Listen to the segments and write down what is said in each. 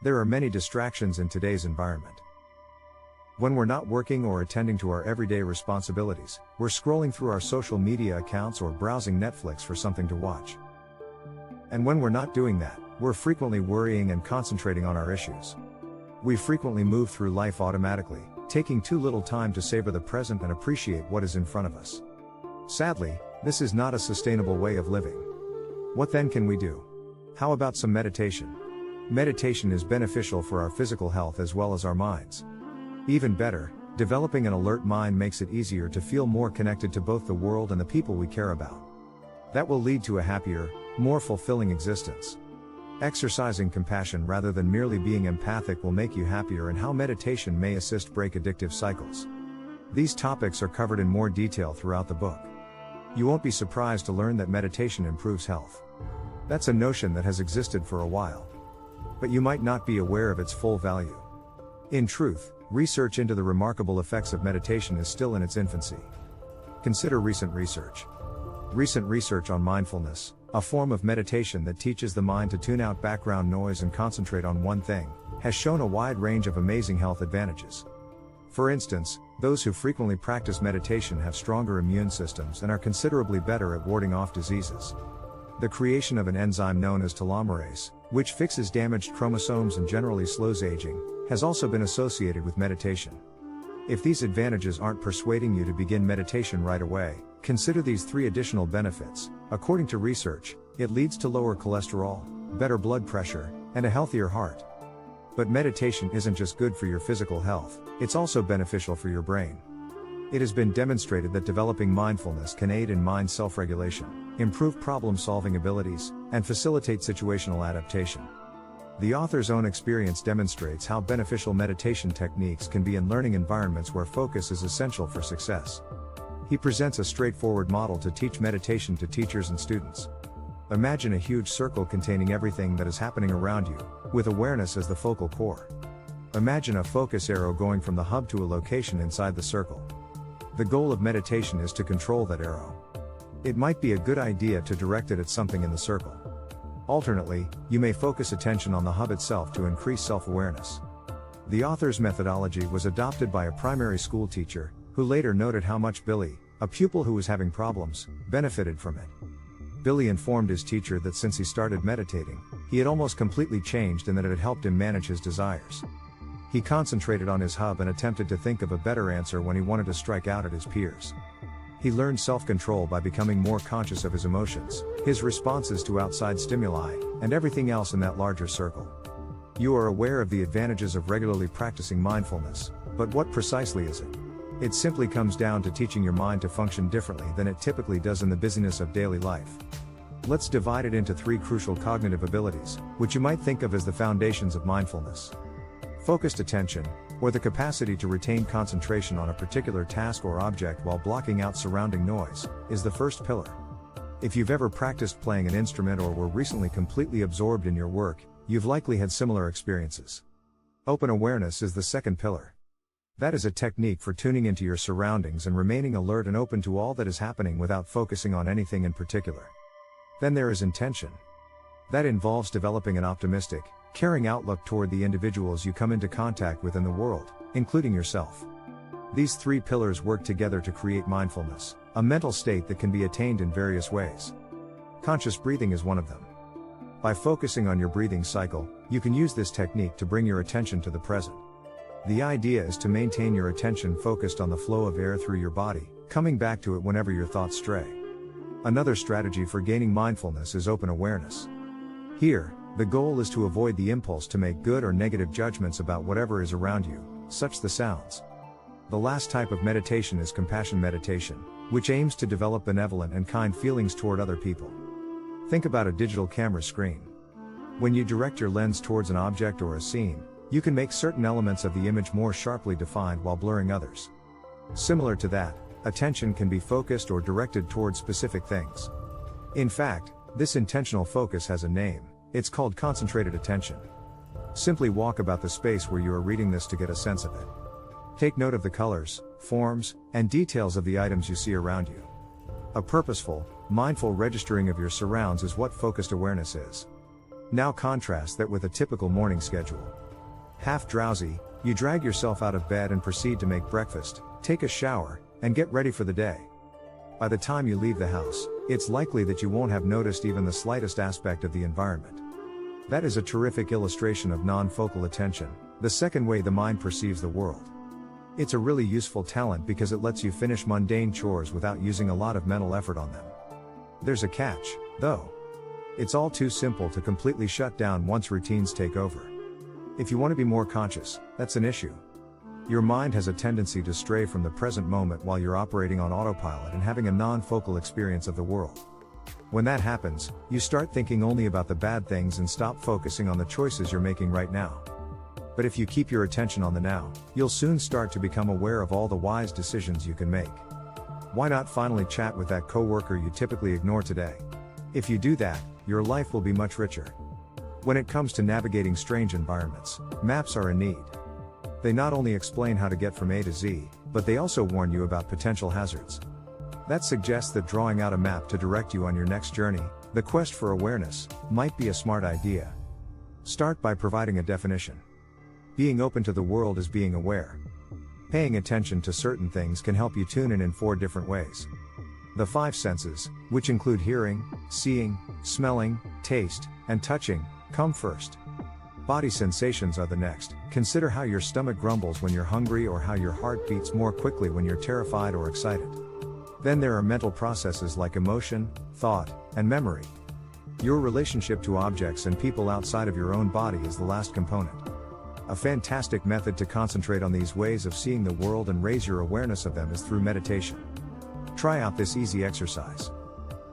There are many distractions in today's environment. When we're not working or attending to our everyday responsibilities, we're scrolling through our social media accounts or browsing Netflix for something to watch. And when we're not doing that, we're frequently worrying and concentrating on our issues. We frequently move through life automatically, taking too little time to savor the present and appreciate what is in front of us. Sadly, this is not a sustainable way of living. What then can we do? How about some meditation? Meditation is beneficial for our physical health as well as our minds. Even better, developing an alert mind makes it easier to feel more connected to both the world and the people we care about. That will lead to a happier, more fulfilling existence. Exercising compassion rather than merely being empathic will make you happier, and how meditation may assist break addictive cycles. These topics are covered in more detail throughout the book. You won't be surprised to learn that meditation improves health. That's a notion that has existed for a while. But you might not be aware of its full value. In truth, research into the remarkable effects of meditation is still in its infancy. Consider recent research. Recent research on mindfulness, a form of meditation that teaches the mind to tune out background noise and concentrate on one thing, has shown a wide range of amazing health advantages. For instance, those who frequently practice meditation have stronger immune systems and are considerably better at warding off diseases. The creation of an enzyme known as telomerase, which fixes damaged chromosomes and generally slows aging, has also been associated with meditation. If these advantages aren't persuading you to begin meditation right away, consider these 3 additional benefits. According to research, it leads to lower cholesterol, better blood pressure, and a healthier heart. But meditation isn't just good for your physical health, it's also beneficial for your brain. It has been demonstrated that developing mindfulness can aid in mind self-regulation, improve problem-solving abilities, and facilitate situational adaptation. The author's own experience demonstrates how beneficial meditation techniques can be in learning environments where focus is essential for success. He presents a straightforward model to teach meditation to teachers and students. Imagine a huge circle containing everything that is happening around you, with awareness as the focal core. Imagine a focus arrow going from the hub to a location inside the circle. The goal of meditation is to control that arrow. It might be a good idea to direct it at something in the circle. Alternately, you may focus attention on the hub itself to increase self-awareness. The author's methodology was adopted by a primary school teacher, who later noted how much Billy, a pupil who was having problems, benefited from it. Billy informed his teacher that since he started meditating, he had almost completely changed and that it had helped him manage his desires. He concentrated on his hub and attempted to think of a better answer when he wanted to strike out at his peers. He learned self-control by becoming more conscious of his emotions, his responses to outside stimuli, and everything else in that larger circle. You are aware of the advantages of regularly practicing mindfulness, but what precisely is it? It simply comes down to teaching your mind to function differently than it typically does in the busyness of daily life. Let's divide it into 3 crucial cognitive abilities, which you might think of as the foundations of mindfulness. Focused attention, or the capacity to retain concentration on a particular task or object while blocking out surrounding noise, is the first pillar. If you've ever practiced playing an instrument or were recently completely absorbed in your work, you've likely had similar experiences. Open awareness is the second pillar. That is a technique for tuning into your surroundings and remaining alert and open to all that is happening without focusing on anything in particular. Then there is intention. That involves developing an optimistic, caring outlook toward the individuals you come into contact with in the world, including yourself. These 3 pillars work together to create mindfulness, a mental state that can be attained in various ways. Conscious breathing is one of them. By focusing on your breathing cycle, you can use this technique to bring your attention to the present. The idea is to maintain your attention focused on the flow of air through your body, coming back to it whenever your thoughts stray. Another strategy for gaining mindfulness is open awareness. Here, the goal is to avoid the impulse to make good or negative judgments about whatever is around you, such the sounds. The last type of meditation is compassion meditation, which aims to develop benevolent and kind feelings toward other people. Think about a digital camera screen. When you direct your lens towards an object or a scene, you can make certain elements of the image more sharply defined while blurring others. Similar to that, attention can be focused or directed towards specific things. In fact, this intentional focus has a name. It's called concentrated attention. Simply walk about the space where you are reading this to get a sense of it. Take note of the colors, forms, and details of the items you see around you. A purposeful, mindful registering of your surrounds is what focused awareness is. Now contrast that with a typical morning schedule. Half drowsy, you drag yourself out of bed and proceed to make breakfast, take a shower, and get ready for the day. By the time you leave the house, it's likely that you won't have noticed even the slightest aspect of the environment. That is a terrific illustration of non-focal attention, the second way the mind perceives the world. It's a really useful talent because it lets you finish mundane chores without using a lot of mental effort on them. There's a catch, though. It's all too simple to completely shut down once routines take over. If you want to be more conscious, that's an issue. Your mind has a tendency to stray from the present moment while you're operating on autopilot and having a non-focal experience of the world. When that happens, you start thinking only about the bad things and stop focusing on the choices you're making right now. But if you keep your attention on the now, you'll soon start to become aware of all the wise decisions you can make. Why not finally chat with that coworker you typically ignore today? If you do that, your life will be much richer. When it comes to navigating strange environments, maps are a need. They not only explain how to get from A to Z, but they also warn you about potential hazards. That suggests that drawing out a map to direct you on your next journey, the quest for awareness, might be a smart idea. Start by providing a definition. Being open to the world is being aware. Paying attention to certain things can help you tune in 4 different ways. The 5 senses, which include hearing, seeing, smelling, taste, and touching, come first. Body sensations are the next. Consider how your stomach grumbles when you're hungry or how your heart beats more quickly when you're terrified or excited. Then there are mental processes like emotion, thought, and memory. Your relationship to objects and people outside of your own body is the last component. A fantastic method to concentrate on these ways of seeing the world and raise your awareness of them is through meditation. Try out this easy exercise.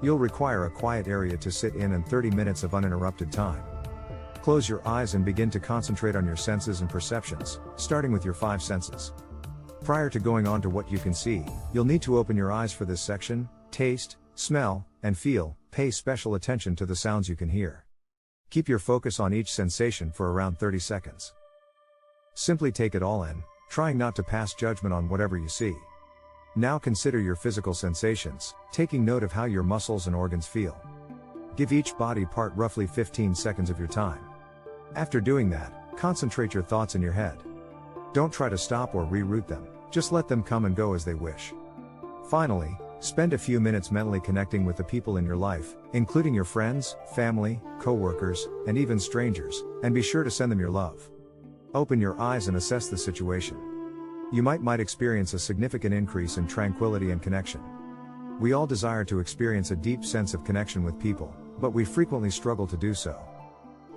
You'll require a quiet area to sit in and 30 minutes of uninterrupted time. Close your eyes and begin to concentrate on your senses and perceptions, starting with your 5 senses. Prior to going on to what you can see, you'll need to open your eyes for this section: taste, smell, and feel. Pay special attention to the sounds you can hear. Keep your focus on each sensation for around 30 seconds. Simply take it all in, trying not to pass judgment on whatever you see. Now consider your physical sensations, taking note of how your muscles and organs feel. Give each body part roughly 15 seconds of your time. After doing that, concentrate your thoughts in your head. Don't try to stop or reroute them, just let them come and go as they wish. Finally, spend a few minutes mentally connecting with the people in your life, including your friends, family, co-workers, and even strangers, and be sure to send them your love. Open your eyes and assess the situation. You might experience a significant increase in tranquility and connection. We all desire to experience a deep sense of connection with people, but we frequently struggle to do so.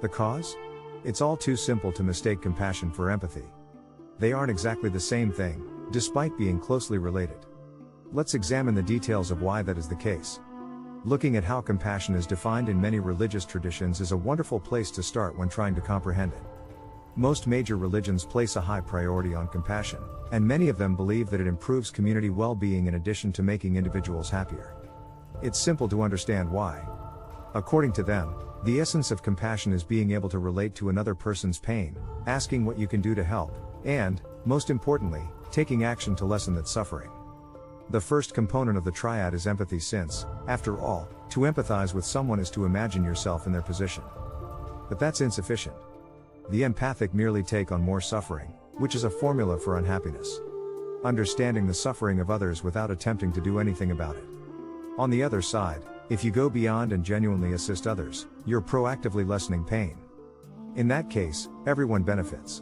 The cause? It's all too simple to mistake compassion for empathy. They aren't exactly the same thing, despite being closely related. Let's examine the details of why that is the case. Looking at how compassion is defined in many religious traditions is a wonderful place to start when trying to comprehend it. Most major religions place a high priority on compassion, and many of them believe that it improves community well-being in addition to making individuals happier. It's simple to understand why. According to them, the essence of compassion is being able to relate to another person's pain, asking what you can do to help, and, most importantly, taking action to lessen that suffering. The first component of the triad is empathy since, after all, to empathize with someone is to imagine yourself in their position. But that's insufficient. The empathic merely take on more suffering, which is a formula for unhappiness. Understanding the suffering of others without attempting to do anything about it. On the other side, if you go beyond and genuinely assist others, you're proactively lessening pain. In that case, everyone benefits.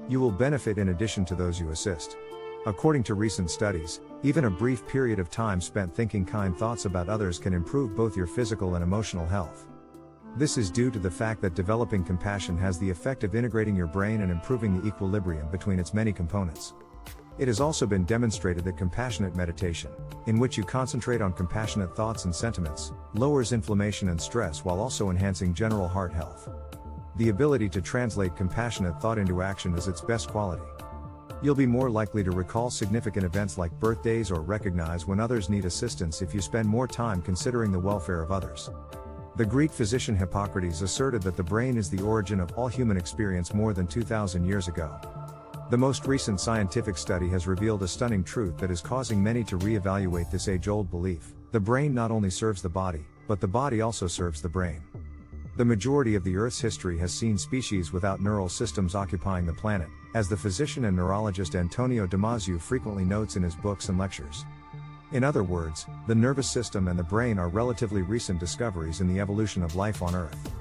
You will benefit in addition to those you assist. According to recent studies, even a brief period of time spent thinking kind thoughts about others can improve both your physical and emotional health. This is due to the fact that developing compassion has the effect of integrating your brain and improving the equilibrium between its many components. It has also been demonstrated that compassionate meditation, in which you concentrate on compassionate thoughts and sentiments, lowers inflammation and stress while also enhancing general heart health. The ability to translate compassionate thought into action is its best quality. You'll be more likely to recall significant events like birthdays or recognize when others need assistance if you spend more time considering the welfare of others. The Greek physician Hippocrates asserted that the brain is the origin of all human experience more than 2,000 years ago. The most recent scientific study has revealed a stunning truth that is causing many to reevaluate this age-old belief: the brain not only serves the body, but the body also serves the brain. The majority of the Earth's history has seen species without neural systems occupying the planet, as the physician and neurologist Antonio Damasio frequently notes in his books and lectures. In other words, the nervous system and the brain are relatively recent discoveries in the evolution of life on Earth.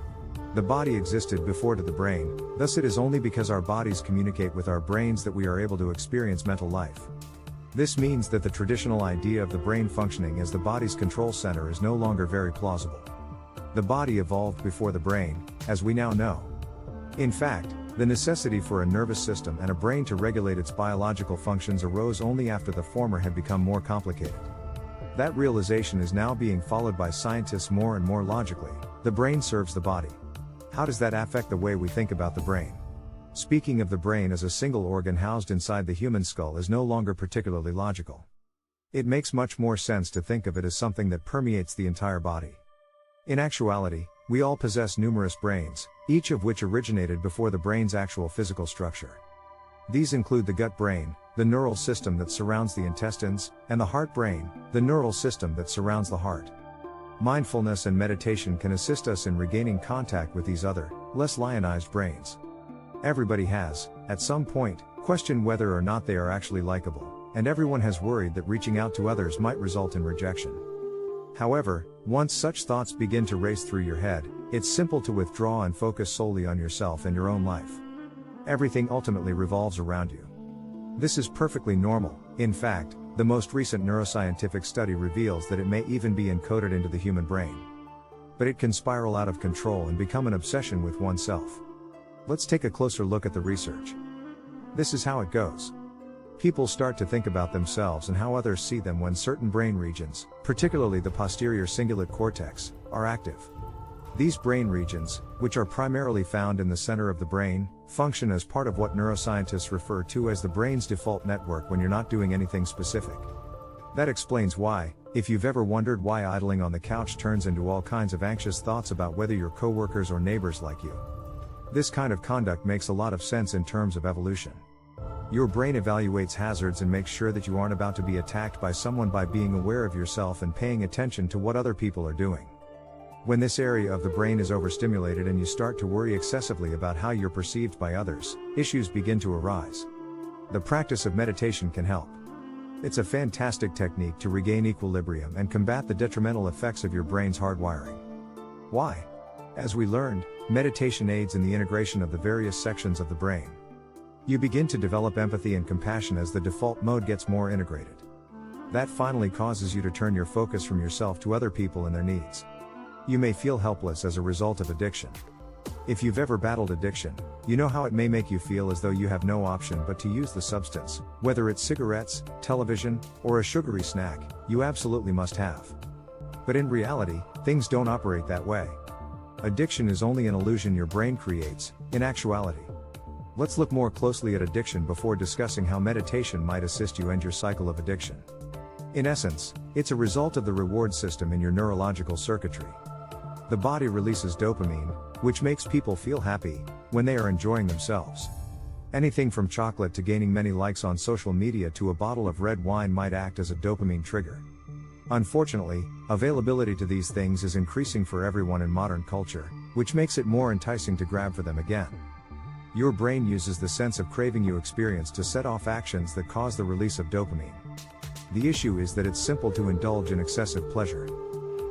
The body existed before to the brain, thus it is only because our bodies communicate with our brains that we are able to experience mental life. This means that the traditional idea of the brain functioning as the body's control center is no longer very plausible. The body evolved before the brain, as we now know. In fact, the necessity for a nervous system and a brain to regulate its biological functions arose only after the former had become more complicated. That realization is now being followed by scientists more and more logically. The brain serves the body. How does that affect the way we think about the brain? Speaking of the brain as a single organ housed inside the human skull is no longer particularly logical. It makes much more sense to think of it as something that permeates the entire body. In actuality, we all possess numerous brains, each of which originated before the brain's actual physical structure. These include the gut brain, the neural system that surrounds the intestines, and the heart brain, the neural system that surrounds the heart. Mindfulness and meditation can assist us in regaining contact with these other, less lionized brains. Everybody has, at some point, questioned whether or not they are actually likable, and everyone has worried that reaching out to others might result in rejection. However, once such thoughts begin to race through your head, it's simple to withdraw and focus solely on yourself and your own life. Everything ultimately revolves around you. This is perfectly normal. In fact, the most recent neuroscientific study reveals that it may even be encoded into the human brain. But it can spiral out of control and become an obsession with oneself. Let's take a closer look at the research. This is how it goes. People start to think about themselves and how others see them when certain brain regions, particularly the posterior cingulate cortex, are active. These brain regions, which are primarily found in the center of the brain, function as part of what neuroscientists refer to as the brain's default network when you're not doing anything specific. That explains why, if you've ever wondered why idling on the couch turns into all kinds of anxious thoughts about whether your coworkers or neighbors like you. This kind of conduct makes a lot of sense in terms of evolution. Your brain evaluates hazards and makes sure that you aren't about to be attacked by someone by being aware of yourself and paying attention to what other people are doing. When this area of the brain is overstimulated and you start to worry excessively about how you're perceived by others, issues begin to arise. The practice of meditation can help. It's a fantastic technique to regain equilibrium and combat the detrimental effects of your brain's hardwiring. Why? As we learned, meditation aids in the integration of the various sections of the brain. You begin to develop empathy and compassion as the default mode gets more integrated. That finally causes you to turn your focus from yourself to other people and their needs. You may feel helpless as a result of addiction. If you've ever battled addiction, you know how it may make you feel as though you have no option but to use the substance, whether it's cigarettes, television, or a sugary snack, you absolutely must have. But in reality, things don't operate that way. Addiction is only an illusion your brain creates, in actuality. Let's look more closely at addiction before discussing how meditation might assist you end your cycle of addiction. In essence, it's a result of the reward system in your neurological circuitry. The body releases dopamine, which makes people feel happy when they are enjoying themselves. Anything from chocolate to gaining many likes on social media to a bottle of red wine might act as a dopamine trigger. Unfortunately, availability to these things is increasing for everyone in modern culture, which makes it more enticing to grab for them again. Your brain uses the sense of craving you experience to set off actions that cause the release of dopamine. The issue is that it's simple to indulge in excessive pleasure.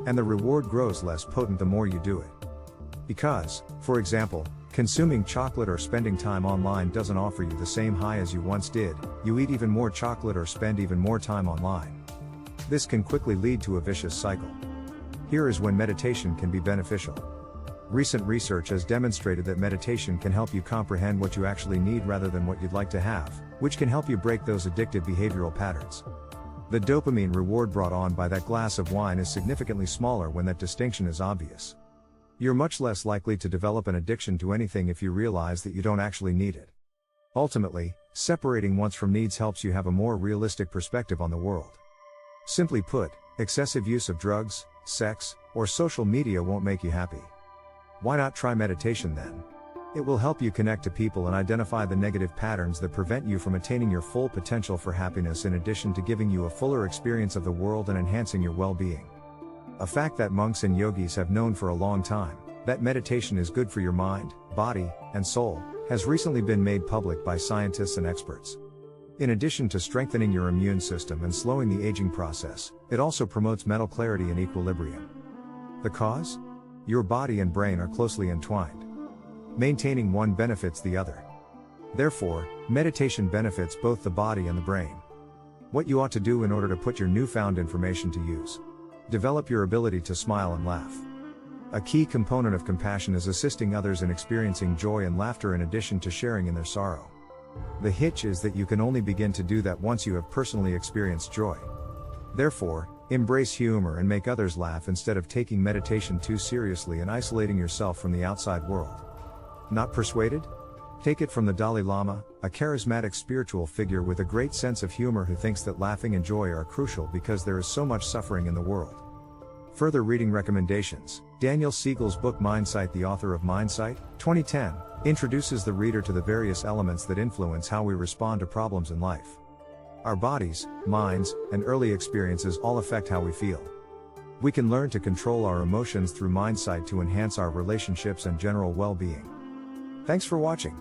And the reward grows less potent the more you do it. Because, for example, consuming chocolate or spending time online doesn't offer you the same high as you once did, you eat even more chocolate or spend even more time online. This can quickly lead to a vicious cycle. Here is when meditation can be beneficial. Recent research has demonstrated that meditation can help you comprehend what you actually need rather than what you'd like to have, which can help you break those addictive behavioral patterns. The dopamine reward brought on by that glass of wine is significantly smaller when that distinction is obvious. You're much less likely to develop an addiction to anything if you realize that you don't actually need it. Ultimately, separating wants from needs helps you have a more realistic perspective on the world. Simply put, excessive use of drugs, sex, or social media won't make you happy. Why not try meditation then? It will help you connect to people and identify the negative patterns that prevent you from attaining your full potential for happiness, in addition to giving you a fuller experience of the world and enhancing your well-being. A fact that monks and yogis have known for a long time. that meditation is good for your mind, body, and soul, has recently been made public by scientists and experts. In addition to strengthening your immune system and slowing the aging process, it also promotes mental clarity and equilibrium. The cause? Your body and brain are closely entwined. Maintaining one benefits the other. Therefore, meditation benefits both the body and the brain. What you ought to do in order to put your newfound information to use. Develop your ability to smile and laugh. A key component of compassion is assisting others in experiencing joy and laughter in addition to sharing in their sorrow. The hitch is that you can only begin to do that once you have personally experienced joy. Therefore, embrace humor and make others laugh instead of taking meditation too seriously and isolating yourself from the outside world. Not persuaded? Take it from the Dalai Lama, a charismatic spiritual figure with a great sense of humor who thinks that laughing and joy are crucial because there is so much suffering in the world. Further reading recommendations: Daniel Siegel's book Mindsight. The author of Mindsight, 2010, introduces the reader to the various elements that influence how we respond to problems in life. Our bodies, minds, and early experiences all affect how we feel. We can learn to control our emotions through Mindsight to enhance our relationships and general well-being. Thanks for watching.